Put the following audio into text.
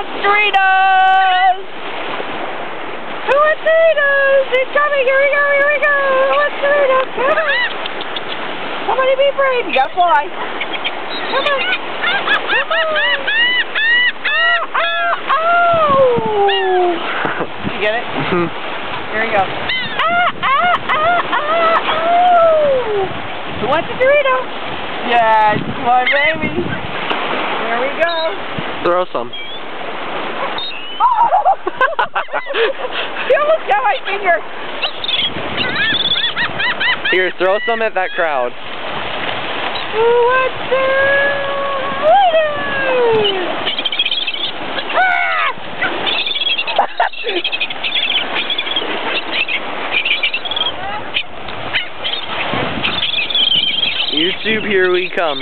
Doritos! Who wants Doritos? It's coming! Here we go! Here we go! Who wants Doritos? Come on! Somebody be brave! You gotta fly! Come on! Come on! You get it? Here we go. Who wants a Dorito? Yes, my baby. Here we go. Throw some. You almost got my finger. Here, throw some at that crowd. Who wants Doritos? YouTube, here we come.